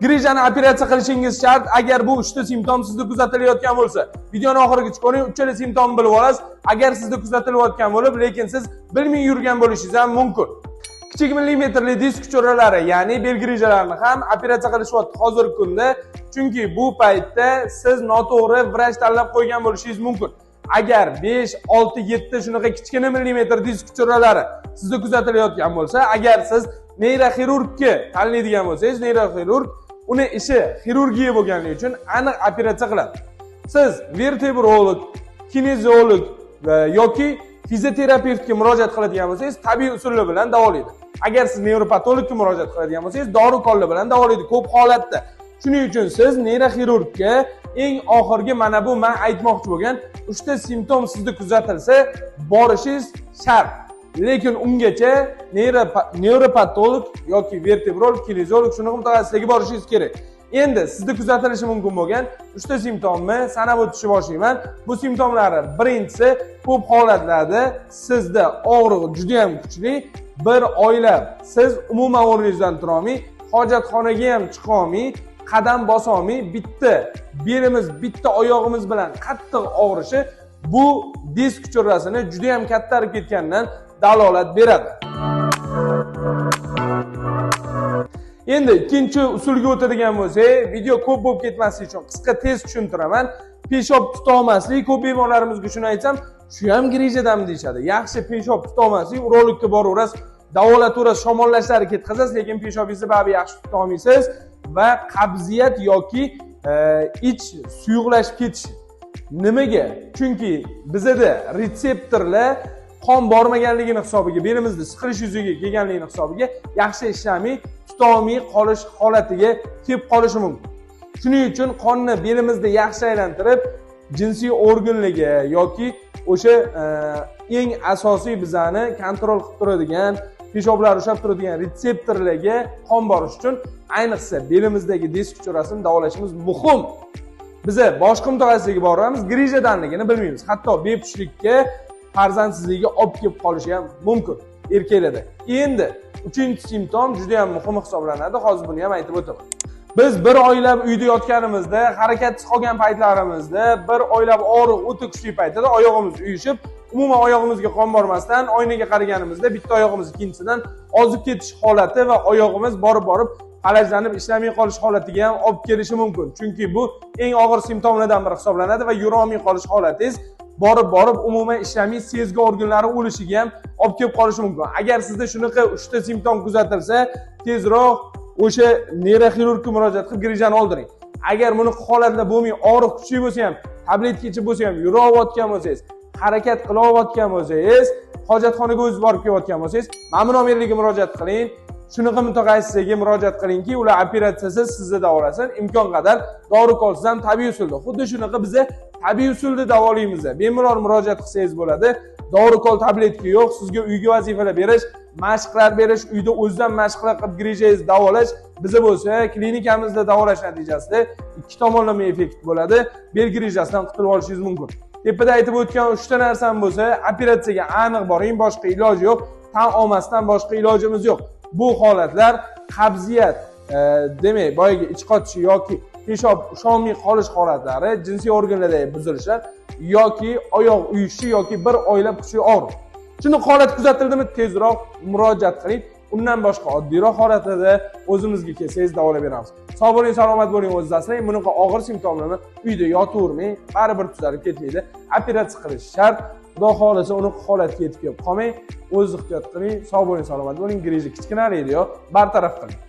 Grijani operatsiya qilishingiz shart. Agar bu 3 ta simptom sizda kuzatilayotgan bo'lsa, videoni oxirigacha ko'ring, 3 ta simptom bilib olasiz. Agar sizda kuzatilayotgan bo'lib, lekin siz bilmay yurgan bo'lishingiz ham mumkin. Kichik millimetrli disk uchoralari, ya'ni bel grijalarini ham operatsiya qilishyapti hozirgi kunda. Chunki bu paytda siz noto'g'ri vrach tanlab qo'ygan bo'lishingiz mumkin. Agar 5, 6, 7 shunaqa kichkina millimetr disk uchoralari sizda kuzatilayotgan bo'lsa, agar siz neyroxirurgni tanlaydigan bo'lsangiz, neyroxirurg uni ishi xirurgiya bo'lganligi uchun aniq operatsiya qiladi. Siz vertebrolog, kineziolog yoki fizioterapevtga murojaat qiladigan bo'lsangiz, tabiiy usullar bilan davolaydi. Agar siz nevropatologga murojaat qiladigan bo'lsangiz, dori-konlar bilan davolaydi ko'p holatda. Shuning uchun siz neyroxirurgga eng oxirgi mana bu men aytmoqchi bo'lgan 3 ta simptom sizda kuzatilsa, borishingiz shart. Lekin ungacha nevropatolog yoki vertebrolog, kineziolog shunaqa mutaxassislarga borishingiz kerak. Endi sizda kuzatilishi mumkin bo'lgan 3 ta simptomni sanab o'tishni boshlayman. Bu simptomlari birinchisi, ko'p holatlarda sizda og'riq juda ham kuchli, bir oylab siz umuman o'rningizdan tura olmay, hojatxonaga ham chiqa olmay, qadam bosa olmay, bitta belimiz, bitta oyog'imiz bilan qattiq og'rishi bu disk uchorasini juda ham kattarib ketganidan dalolat beradi. Endi ikkinchi usulga o'tadigan bo'lsak, video ko'p bo'lib ketmasligi uchun qisqa tez tushuntiraman. Peshob tuta olmaslik, ko'p bemorlarimizga shuni aytsam, shu ham grijadami deyshadi. Yaxshi peshob tuta olmaslik, urologga boraverasiz, davolatasiz, shamollashlarni ketkazasiz, lekin peshobingizni baribir yaxshi tuta olmaysiz va qabziyat yoki ich suyuqlashib ketishi. Nimaga? Chunki bizda retseptorlar qon bormaganligini hisobiga, belimizda siqilish yuzaga kelganligini hisobiga yaxshi ishlamay, tuta olmay qolish holatiga kelib qolishi mumkin. Shuning uchun qonni belimizda yaxshi aylantirib, jinsiy organlarga yoki o'sha eng asosiy bizani kontrol qilib turadigan, peshoblar ushlab turadigan retseptorlarga qon borish uchun ayniqsa belimizdagi disk uchorasini davolashimiz muhim. Biz boshqa mutaxassislarga boramiz, grijadanligini bilmaymiz. Hatto bepushtlikka, farzandsizlikka olib kelib qolishi ham mumkin erkaklarda. Endi 3-simptom juda ham muhim hisoblanadi. Hozir buni ham aytib o'taman. Biz bir oylab uyda yotganimizda, harakatsiz qolgan paytlarimizda, bir oylab og'riq o'ta kuchli paytida oyog'imiz uyushib, umuman oyog'imizga qon bormasdan oynaga qaraganimizda bitta oyog'imiz ikkinchisidan ozib ketish holati va oyog'imiz borib falajlanib ishlamay qolish holatiga ham olib kelishi mumkin. Chunki bu eng og'ir simptomlardan biri hisoblanadi va yura olmay qolish holatingiz borib umuman ishlamay sezgi organlari o'lishiga ham olib kelib qolishi mumkin. Agar sizda shunaqa 3 ta simptom kuzatilsa, tezroq o'sha neyroxirurgga murojaat qilib grijani oldiring. Agar buni holatlar bo'lmay, og'riq kuchli bo'lsa ham, tablet ichib bo'lsa ham, yura olayotgan bo'lsangiz, harakat qila olayotgan bo'lsangiz, hojatxonaga o'zingiz borib kelayotgan bo'lsangiz, ma'mur omirligiga murojaat qiling. Shunaqa mutaxassislarga murojaat qilingki, ular operatsiyasiz sizni davolasin, imkon qadar dori-kolsiz ham tabiiy usulda. Xuddi shunaqa biz tabiiy usulda davolaymiz. Bemalol murojaat qilsangiz bo'ladi. Dori-kol tabletka yo'q, sizga uyga vazifalar berish, mashqlar berish, uyda o'zdan mashqlar qilib grijangizni davolash, biza bo'lsa klinikamizda davolash natijasida ikki tomonlama effekt bo'ladi. Bel grijasidan qutulib olishingiz mumkin. Tepada aytib o'tgan 3 ta narsam bo'lsa, operatsiyaga aniq boring, boshqa iloji yo'q. Tan olmasdan boshqa ilojimiz yo'q. Bu holatlar qabziyat, demak, boyaga ich qotishi yoki peshob usholmay qolish holatlari, jinsiy organlardagi buzilishlar yoki oyoq uyushi yoki bir oylab kuchli og'riq. Shuni holat kuzatildimi, tezroq murojaat qiling. Undan boshqa oddiyroq holatlarda o'zimizga kelsangiz davolab beramiz. Sog' bo'ling, salomat bo'ling, o'zingizni asrang. Bunaqa og'ir simptomlarni uyda yotavermang, baribir tuzalib ketmaydi. Operatsiya qilish shart. Xudo xolasa uni holatga yetib kelib qolmang. O'zingiz ehtiyot qiling, sog' bo'ling, salomat bo'ling. Grija kichkina edi-yo, bartaraf qiling.